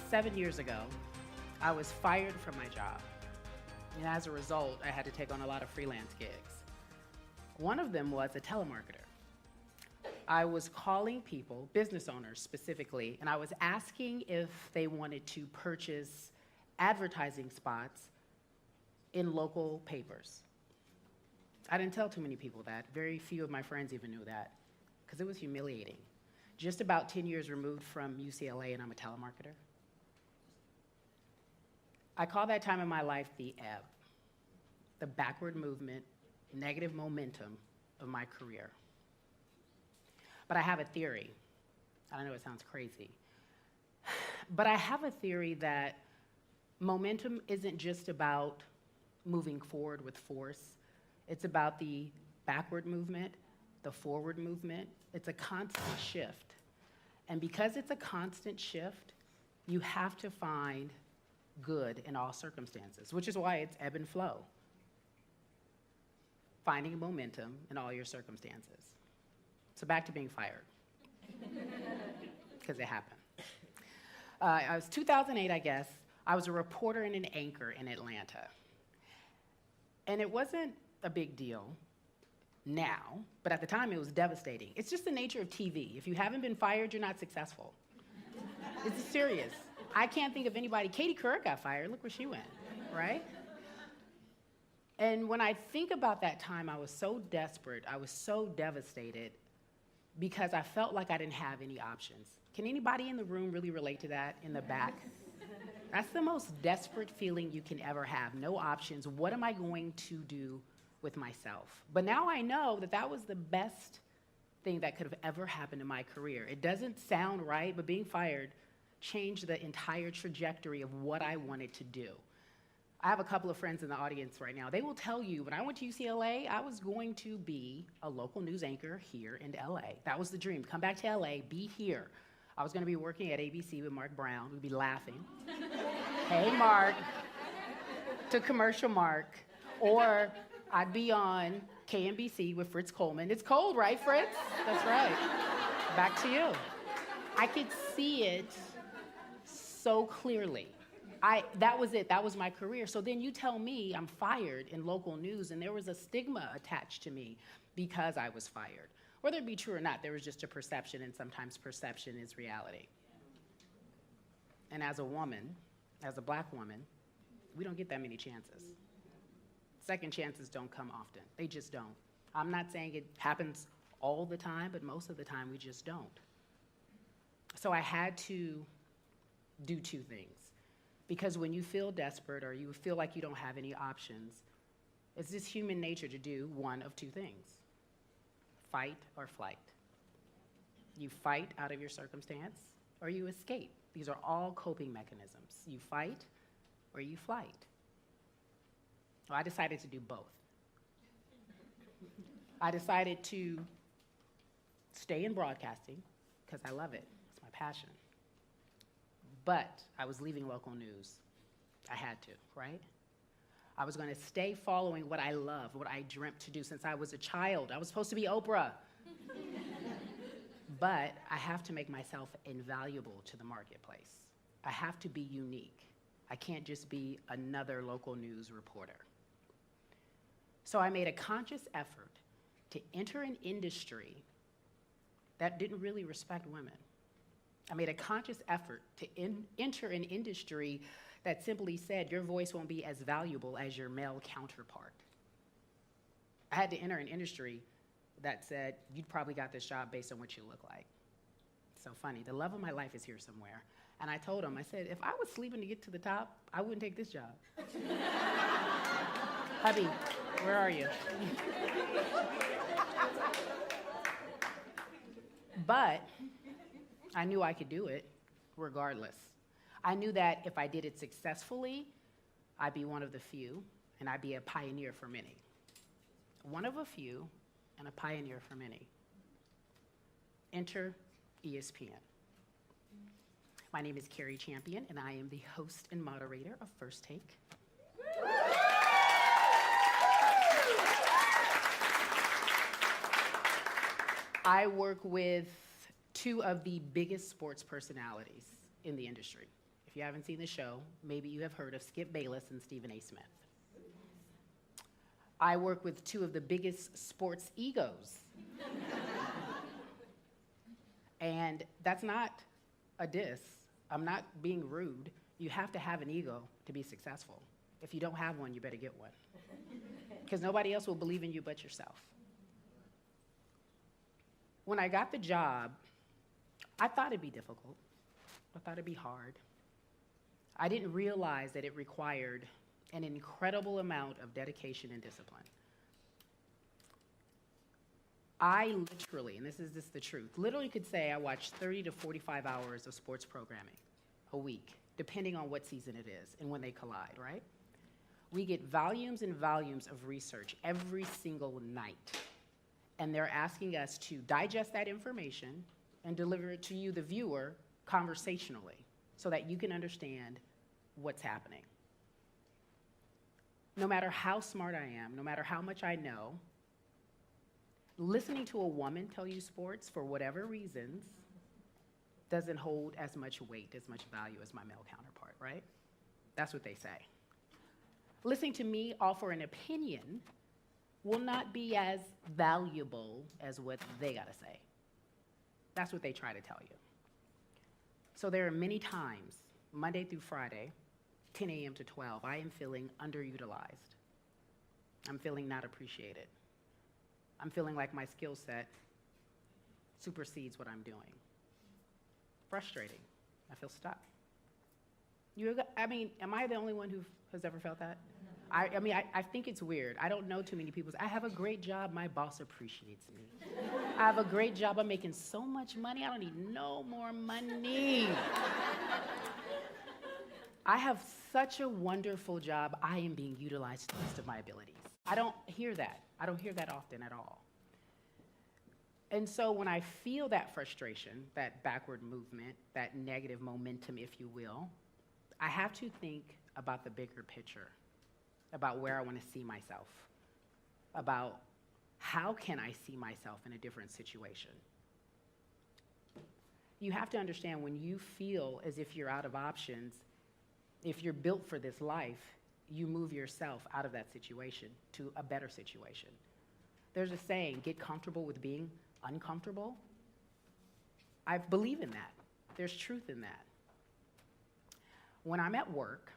7 years ago, I was fired from my job. And as a result, I had to take on a lot of freelance gigs. One of them was a telemarketer. I was calling people, business owners specifically, and I was asking if they wanted to purchase advertising spots in local papers. I didn't tell too many people that. Very few of my friends even knew that, because it was humiliating. Just about 10 years removed from UCLA, and I'm a telemarketer. I call that time in my life the ebb, the backward movement, negative momentum of my career. But I have a theory. I know it sounds crazy. But I have a theory that momentum isn't just about moving forward with force. It's about the backward movement, the forward movement. It's a constant shift. And because it's a constant shift, you have to find good in all circumstances, which is why it's ebb and flow. Finding momentum in all your circumstances. So back to being fired, because it happened. I was 2008, I guess. I was a reporter and an anchor in Atlanta. And it wasn't a big deal now, but at the time it was devastating. It's just the nature of TV. If you haven't been fired, you're not successful. It's serious. I can't think of anybody. Katie Couric got fired. Look where she went, right? And when I think about that time, I was so desperate, I was so devastated, because I felt like I didn't have any options. Can anybody in the room really relate to that in the back? That's the most desperate feeling you can ever have. No options. What am I going to do with myself? But now I know that that was the best thing that could have ever happened in my career. It doesn't sound right, but being fired changed the entire trajectory of what I wanted to do. I have a couple of friends in the audience right now. They will tell you, when I went to UCLA, I was going to be a local news anchor here in LA. That was the dream. Come back to LA, be here. I was going to be working at ABC with Mark Brown. We'd be laughing. Hey, Mark. To commercial Mark. Or I'd be on KNBC with Fritz Coleman. It's cold, right, Fritz? That's right. Back to you. I could see it so clearly. That was it. That was my career. So then you tell me I'm fired in local news, and there was a stigma attached to me because I was fired. Whether it be true or not, there was just a perception, and sometimes perception is reality. And as a woman, as a black woman, we don't get that many chances. Second chances don't come often. They just don't. I'm not saying it happens all the time, but most of the time we just don't. So I had to do two things. Because when you feel desperate or you feel like you don't have any options, it's just human nature to do one of two things: fight or flight. You fight out of your circumstance or you escape. These are all coping mechanisms. You fight or you flight. Well, I decided to do both. I decided to stay in broadcasting because I love it. It's my passion. But I was leaving local news. I had to, right? I was going to stay following what I love, what I dreamt to do since I was a child. I was supposed to be Oprah. But I have to make myself invaluable to the marketplace. I have to be unique. I can't just be another local news reporter. So I made a conscious effort to enter an industry that didn't really respect women. I made a conscious effort to enter an industry that simply said your voice won't be as valuable as your male counterpart. I had to enter an industry that said you probably got this job based on what you look like. So funny. The love of my life is here somewhere. And I told him, I said, if I was sleeping to get to the top, I wouldn't take this job. Hubby, where are you? But I knew I could do it regardless. I knew that if I did it successfully, I'd be one of the few, and I'd be a pioneer for many. One of a few and a pioneer for many. Enter ESPN. My name is Cari Champion, and I am the host and moderator of First Take. I work with two of the biggest sports personalities in the industry. If you haven't seen the show, maybe you have heard of Skip Bayless and Stephen A. Smith. I work with two of the biggest sports egos. And that's not a diss. I'm not being rude. You have to have an ego to be successful. If you don't have one, you better get one. Because nobody else will believe in you but yourself. When I got the job, I thought it'd be difficult. I thought it'd be hard. I didn't realize that it required an incredible amount of dedication and discipline. I literally, and this is just the truth, literally could say I watched 30 to 45 hours of sports programming a week, depending on what season it is and when they collide, right? We get volumes and volumes of research every single night, and they're asking us to digest that information and deliver it to you, the viewer, conversationally, so that you can understand what's happening. No matter how smart I am, no matter how much I know, listening to a woman tell you sports for whatever reasons doesn't hold as much weight, as much value as my male counterpart, right? That's what they say. Listening to me offer an opinion will not be as valuable as what they gotta say. That's what they try to tell you. So there are many times, Monday through Friday, 10 a.m. to 12, I am feeling underutilized. I'm feeling not appreciated. I'm feeling like my skill set supersedes what I'm doing. Frustrating. I feel stuck. Am I the only one who has ever felt that? I think it's weird. I don't know too many people. I have a great job. My boss appreciates me. I have a great job. I'm making so much money. I don't need no more money. I have such a wonderful job. I am being utilized to the best of my abilities. I don't hear that. I don't hear that often at all. And so when I feel that frustration, that backward movement, that negative momentum, if you will, I have to think about the bigger picture, about where I want to see myself, about how can I see myself in a different situation. You have to understand, when you feel as if you're out of options, if you're built for this life, you move yourself out of that situation to a better situation. There's a saying, get comfortable with being uncomfortable. I believe in that. There's truth in that. When I'm at work,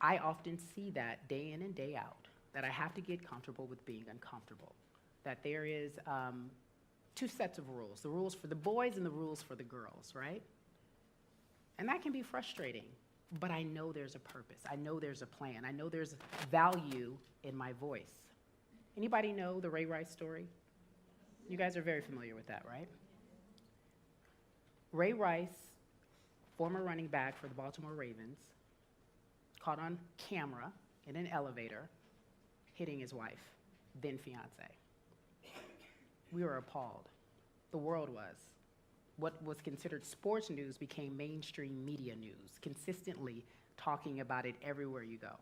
I often see that day in and day out, that I have to get comfortable with being uncomfortable, that there is two sets of rules, the rules for the boys and the rules for the girls, right? And that can be frustrating, but I know there's a purpose. I know there's a plan. I know there's value in my voice. Anybody know the Ray Rice story? You guys are very familiar with that, right? Ray Rice, former running back for the Baltimore Ravens, caught on camera in an elevator hitting his wife, then fiance. We were appalled. The world was. What was considered sports news became mainstream media news, consistently talking about it everywhere you go.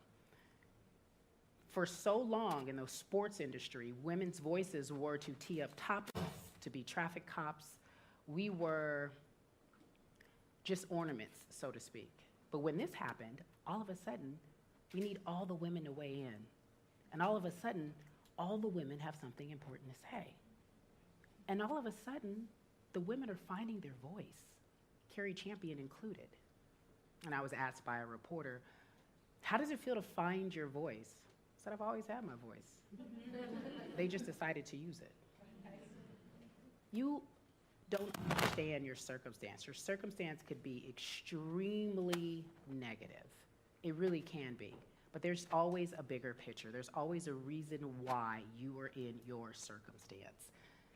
For so long in the sports industry, women's voices were to tee up topless, to be traffic cops. We were just ornaments, so to speak. But when this happened, all of a sudden, we need all the women to weigh in. And all of a sudden, all the women have something important to say. And all of a sudden, the women are finding their voice, Cari Champion included. And I was asked by a reporter, how does it feel to find your voice? I said, I've always had my voice. They just decided to use it. You don't understand your circumstance. Your circumstance could be extremely negative. It really can be. But there's always a bigger picture. There's always a reason why you are in your circumstance.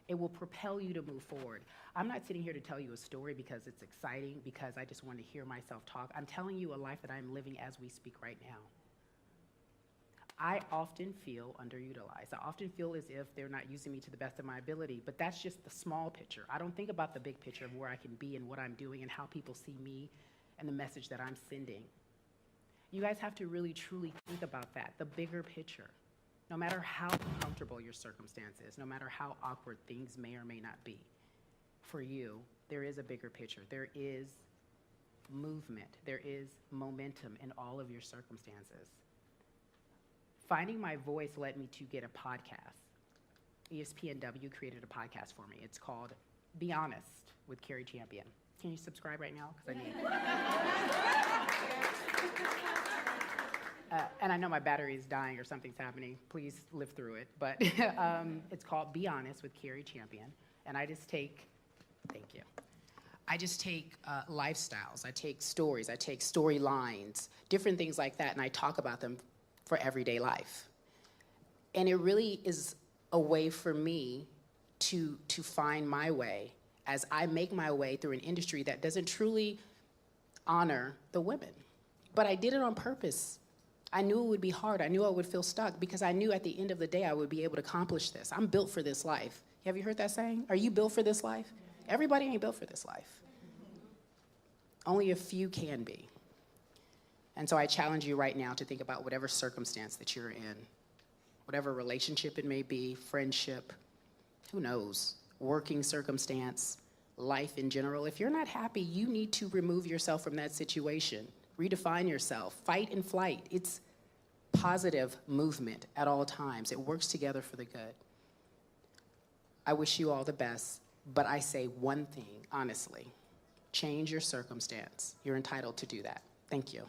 It will propel you to move forward. I'm not sitting here to tell you a story because it's exciting, because I just want to hear myself talk. I'm telling you a life that I'm living as we speak right now. I often feel underutilized. I often feel as if they're not using me to the best of my ability, but that's just the small picture. I don't think about the big picture of where I can be and what I'm doing and how people see me and the message that I'm sending. You guys have to really, truly think about that, the bigger picture. No matter how uncomfortable your circumstance is, no matter how awkward things may or may not be, for you, there is a bigger picture. There is movement. There is momentum in all of your circumstances. Finding my voice led me to get a podcast. ESPNW created a podcast for me. It's called Be Honest with Cari Champion. Can you subscribe right now? Because I need and I know my battery is dying or something's happening. Please live through it. But it's called Be Honest with Cari Champion. And I just take, thank you. I just take lifestyles, I take stories, I take storylines, different things like that, and I talk about them for everyday life. And it really is a way for me to find my way as I make my way through an industry that doesn't truly honor the women. But I did it on purpose. I knew it would be hard. I knew I would feel stuck because I knew at the end of the day I would be able to accomplish this. I'm built for this life. Have you heard that saying? Are you built for this life? Everybody ain't built for this life. Only a few can be. And so I challenge you right now to think about whatever circumstance that you're in, whatever relationship it may be, friendship, who knows, working circumstance, life in general. If you're not happy, you need to remove yourself from that situation, redefine yourself, fight and flight. It's positive movement at all times. It works together for the good. I wish you all the best, but I say one thing, honestly, change your circumstance. You're entitled to do that. Thank you.